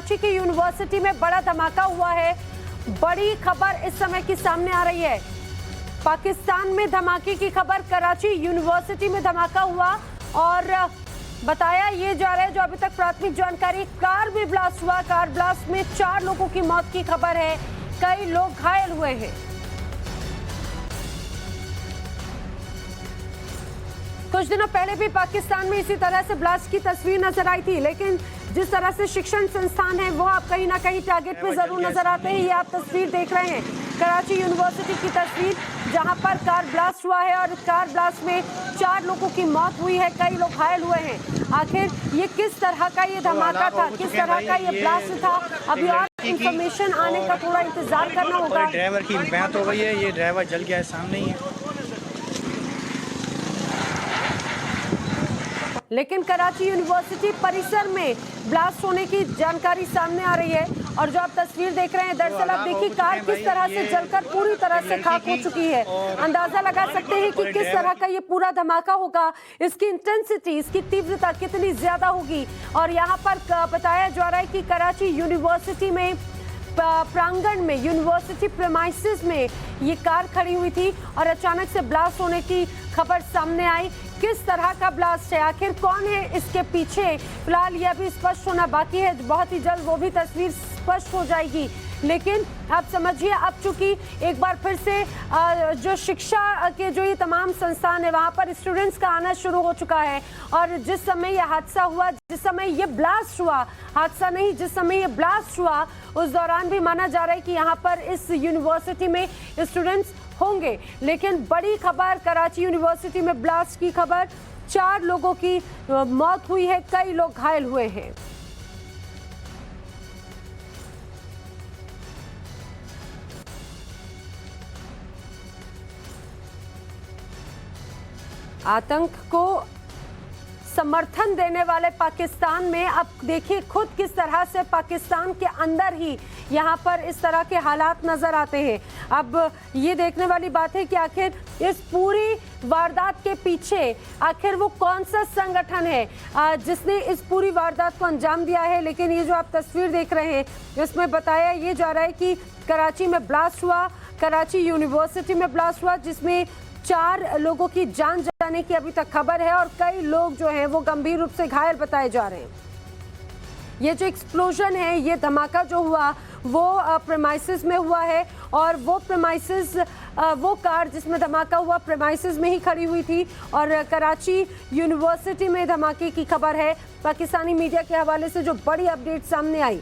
कराची की यूनिवर्सिटी में बड़ा धमाका हुआ है। बड़ी खबर इस समय की सामने आ रही है। पाकिस्तान में धमाके की खबर, कराची यूनिवर्सिटी में धमाका हुआ और बताया ये जा रहा है, जो अभी तक प्राथमिक जानकारी, कार भी ब्लास्ट हुआ। कार ब्लास्ट में 4 लोगों की मौत की खबर है, कई लोग घायल हुए हैं। कुछ दिनों पहले भी पाकिस्तान में इसी तरह से ब्लास्ट की तस्वीर नजर आई थी, लेकिन जिस तरह से शिक्षण संस्थान है वो आप कहीं ना कहीं टारगेट पे जरूर नजर आते हैं। ये आप तस्वीर देख रहे हैं कराची यूनिवर्सिटी की तस्वीर, जहां पर कार ब्लास्ट हुआ है और कार ब्लास्ट में 4 लोगों की मौत हुई है, कई लोग घायल हुए हैं। आखिर ये किस तरह का ये धमाका था, किस तरह का ये ब्लास्ट था, अभी और इंफॉर्मेशन आने का थोड़ा इंतजार करना होगा। ड्राइवर की मौत हो गई है, ये ड्राइवर जल गया है, सामने ही है। लेकिन कराची यूनिवर्सिटी परिसर में ब्लास्ट होने की जानकारी सामने आ रही है और जो आप तस्वीर देख रहे हैं, दरअसल आप देखिए कार किस तरह से जलकर पूरी तरह से खाक हो चुकी है। अंदाजा लगा सकते हैं कि किस तरह का ये पूरा धमाका होगा, इसकी इंटेंसिटी, इसकी तीव्रता कितनी ज्यादा होगी। और यहाँ पर बताया जा रहा है कि कराची यूनिवर्सिटी में प्रांगण में, यूनिवर्सिटी प्रेमाइसेस में ये कार खड़ी हुई थी और अचानक से ब्लास्ट होने की खबर सामने आई। किस तरह का ब्लास्ट है, आखिर कौन है इसके पीछे, फिलहाल यह भी स्पष्ट होना बाकी है। बहुत ही जल्द वो भी तस्वीर स्पष्ट हो जाएगी। लेकिन आप समझिए, अब चूंकि एक बार फिर से जो शिक्षा के जो ये तमाम संस्थान है वहाँ पर स्टूडेंट्स का आना शुरू हो चुका है और जिस समय ये हादसा हुआ, जिस समय ये ब्लास्ट हुआ, हादसा नहीं, जिस समय ये ब्लास्ट हुआ उस दौरान भी माना जा रहा है कि यहाँ पर इस यूनिवर्सिटी में स्टूडेंट्स होंगे। लेकिन बड़ी खबर, कराची यूनिवर्सिटी में ब्लास्ट की खबर, 4 लोगों की मौत हुई है, कई लोग घायल हुए हैं। आतंक को समर्थन देने वाले पाकिस्तान में अब देखिए खुद किस तरह से पाकिस्तान के अंदर ही यहाँ पर इस तरह के हालात नजर आते हैं। अब ये देखने वाली बात है कि आखिर इस पूरी वारदात के पीछे आखिर वो कौन सा संगठन है जिसने इस पूरी वारदात को अंजाम दिया है। लेकिन ये जो आप तस्वीर देख रहे हैं, इसमें बताया ये जा रहा है कि कराची में ब्लास्ट हुआ, कराची यूनिवर्सिटी में ब्लास्ट हुआ, जिसमें 4 लोगों की जान जाने की अभी तक खबर है और कई लोग जो हैं वो गंभीर रूप से घायल बताए जा रहे हैं। ये जो एक्सप्लोजन है, ये धमाका जो हुआ वो प्रेमाइसेस में हुआ है और वो प्रेमाइसेस, वो कार जिसमें धमाका हुआ प्रेमाइसेस में ही खड़ी हुई थी और कराची यूनिवर्सिटी में धमाके की खबर है। पाकिस्तानी मीडिया के हवाले से जो बड़ी अपडेट सामने आई,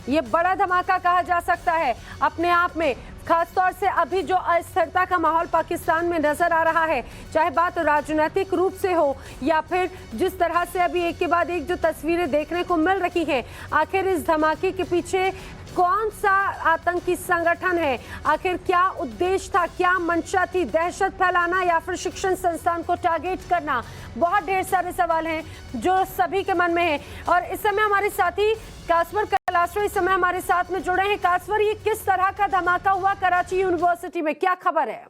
ये बड़ा धमाका कहा जा सकता है अपने आप में, खासतौर से अभी जो अस्थिरता का माहौल पाकिस्तान में नजर आ रहा है, चाहे बात राजनीतिक रूप से हो या फिर जिस तरह से अभी एक के बाद एक जो तस्वीरें देखने को मिल रही हैं। आखिर इस धमाके के पीछे कौन सा आतंकी संगठन है, आखिर क्या उद्देश्य था, क्या मंशा थी, दहशत फैलाना या फिर शिक्षण संस्थान को टारगेट करना, बहुत ढेर सारे सवाल हैं जो सभी के मन में है। और इस समय हमारे साथी कासवर कलास्ट्रो इस समय हमारे साथ में जुड़े हैं। कासवर, ये किस तरह का धमाका हुआ कराची यूनिवर्सिटी में, क्या खबर है?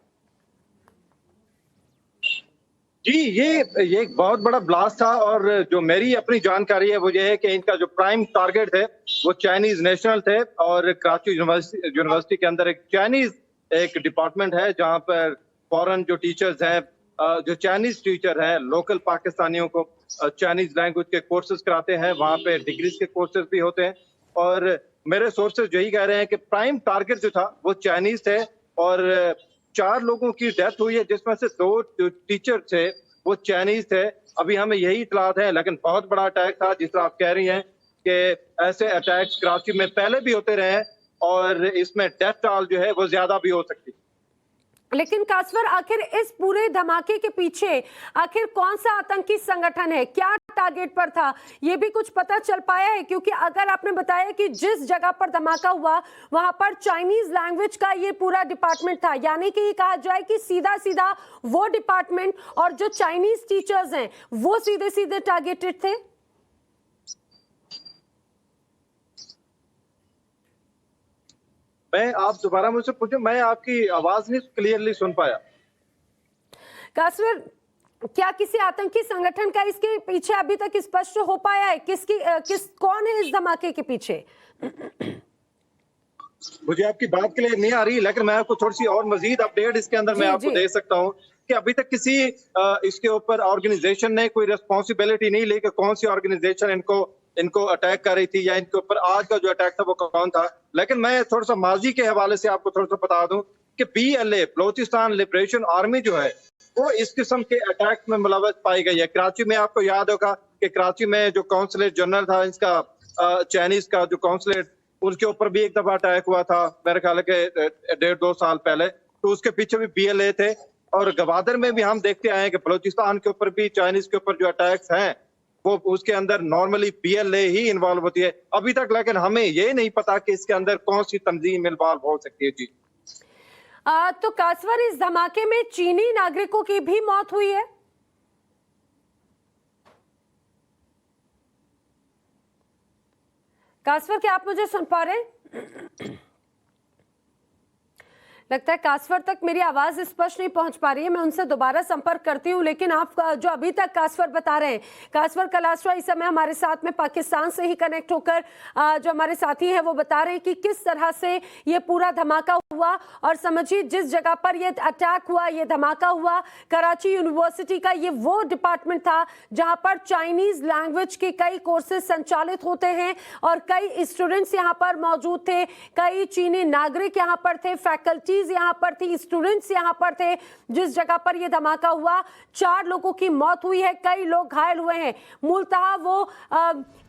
जी, ये एक बहुत बड़ा ब्लास्ट था और जो मेरी अपनी जानकारी है वो ये है कि इनका जो प्राइम टारगेट है वो चाइनीज नेशनल थे और कराची यूनिवर्सिटी के अंदर एक चाइनीज एक डिपार्टमेंट है जहां पर फॉरेन जो टीचर्स हैं, जो चाइनीज टीचर हैं, लोकल पाकिस्तानियों को चाइनीज लैंग्वेज के कोर्सेज कराते हैं, वहां पे डिग्रीज के कोर्सेज भी होते हैं। और मेरे सोर्सेज यही कह रहे हैं कि प्राइम टारगेट जो था वो चाइनीज थे और 4 लोगों की डेथ हुई है, जिसमें से 2 टीचर थे वो चाइनीज थे। अभी हमें यही इतलात है, लेकिन बहुत बड़ा अटैक था। जिस तरह आप कह रही हैं कि ऐसे अटैक्स कराची में पहले भी होते रहे हैं और इसमें डेथ टॉल जो है वो ज्यादा भी हो सकती है। लेकिन कासवर, आखिर इस पूरे धमाके के पीछे आखिर कौन सा आतंकी संगठन है, क्या टारगेट पर था, ये भी कुछ पता चल पाया है? क्योंकि अगर आपने बताया कि जिस जगह पर धमाका हुआ वहां पर चाइनीज लैंग्वेज का ये पूरा डिपार्टमेंट था, यानी कि ये कहा जाए कि सीधा सीधा वो डिपार्टमेंट और जो चाइनीज टीचर्स हैं वो सीधे सीधे टारगेटेड थे। आप दोबारा मुझसे पूछे, मैं आपकी आवाज नहीं क्लियरली सुन पाया। कासवर, क्या किसी आतंकी संगठन का इसके पीछे अभी तक स्पष्ट हो पाया है? कौन है इस धमाके के पीछे? मुझे आपकी बात क्लियर नहीं आ रही, लेकिन मैं आपको थोड़ी सी और मजीद अपडेट इसके अंदर मैं आपको दे सकता हूँ कि अभी तक किसी इसके ऊपर ऑर्गेनाइजेशन ने कोई रिस्पॉन्सिबिलिटी नहीं ली कि कौन सी ऑर्गेनाइजेशन इनको अटैक कर रही थी या इनके ऊपर आज का जो अटैक था वो कौन था। लेकिन मैं थोड़ा सा माजी के हवाले से आपको थोड़ा सा बता दूं कि BLA बलोचिस्तान लिबरेशन आर्मी जो है वो इस किस्म के अटैक में मुलव्वस पाई गई है। कराची में आपको याद होगा कि कराची में जो काउंसलेट जनरल था इसका चाइनीज का जो काउंसलेट, उसके ऊपर भी एक दफा अटैक हुआ था मेरे ख्याल के 1.5-2 साल पहले, तो उसके पीछे भी BLA थे। और गवादर में भी हम देखते आए हैं कि बलोचिस्तान के ऊपर भी चाइनीज के ऊपर जो अटैक्स हैं वो उसके अंदर नॉर्मली BLA ही इन्वॉल्व होती है अभी तक, लेकिन हमें ये नहीं पता कि इसके अंदर कौन सी तंजीम इन्वॉल्व हो सकती है। जी तो कासवर, इस धमाके में चीनी नागरिकों की भी मौत हुई है। कासवर, क्या आप मुझे सुन पा रहे हैं? लगता है कासवर तक मेरी आवाज स्पष्ट नहीं पहुंच पा रही है। मैं उनसे दोबारा संपर्क करती हूं, लेकिन आप जो अभी तक कासवर बता रहे हैं, कासवर कलासवा इस समय हमारे साथ में पाकिस्तान से ही कनेक्ट होकर जो हमारे साथी हैं वो बता रहे हैं कि किस तरह से ये पूरा धमाका हुआ। और समझिए जिस जगह पर ये अटैक हुआ, ये धमाका हुआ, कराची यूनिवर्सिटी का ये वो डिपार्टमेंट था जहां पर चाइनीज लैंग्वेज के कई कोर्सेज संचालित होते हैं और कई स्टूडेंट्स यहाँ पर मौजूद थे, कई चीनी नागरिक यहाँ पर थे, फैकल्टी यहाँ पर थी, स्टूडेंट्स यहाँ पर थे। जिस जगह पर यह धमाका हुआ 4 लोगों की मौत हुई है, कई लोग घायल हुए हैं। मूलतः वो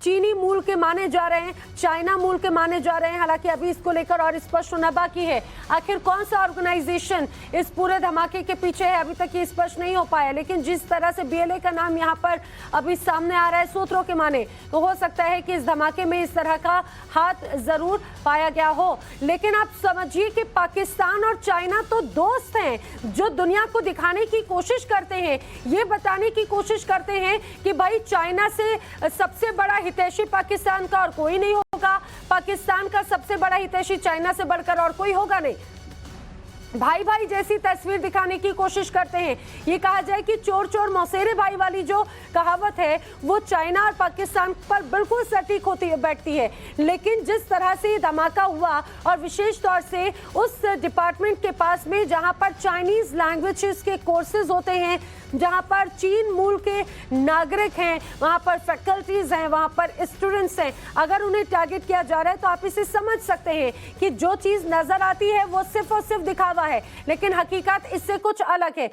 चीनी मूल के माने जा रहे हैं, चाइना मूल के माने जा रहे हैं। हालांकि अभी इसको लेकर और स्पष्ट होना बाकी है। आखिर कौन सा ऑर्गेनाइजेशन इस पूरे धमाके के पीछे है, अभी तक ये स्पष्ट नहीं हो पाया। लेकिन जिस तरह से BLA का नाम यहाँ पर अभी सामने आ रहा है सूत्रों के माने, तो हो सकता है कि इस धमाके में इस तरह का हाथ जरूर पाया गया हो। लेकिन आप समझिए कि पाकिस्तान और चाइना तो दोस्त हैं, जो दुनिया को दिखाने की कोशिश करते हैं, ये बताने की कोशिश करते हैं कि भाई चाइना से सबसे बड़ा हितैषी पाकिस्तान का और कोई नहीं होगा, पाकिस्तान का सबसे बड़ा हितैषी चाइना से बढ़कर और कोई होगा नहीं। भाई भाई जैसी तस्वीर दिखाने की कोशिश करते हैं। ये कहा जाए कि चोर चोर मौसेरे भाई वाली जो कहावत है वो चाइना और पाकिस्तान पर बिल्कुल सटीक होती बैठती है। लेकिन जिस तरह से ये धमाका हुआ और विशेष तौर से उस डिपार्टमेंट के पास में जहां पर चाइनीज लैंग्वेजेस के कोर्सेज होते हैं, जहां पर चीन मूल के नागरिक हैं, वहां पर फैकल्टीज हैं, वहां पर स्टूडेंट्स हैं, अगर उन्हें टारगेट किया जा रहा है तो आप इसे समझ सकते हैं कि जो चीज नजर आती है वो सिर्फ और सिर्फ दिखावा है, लेकिन हकीकत इससे कुछ अलग है।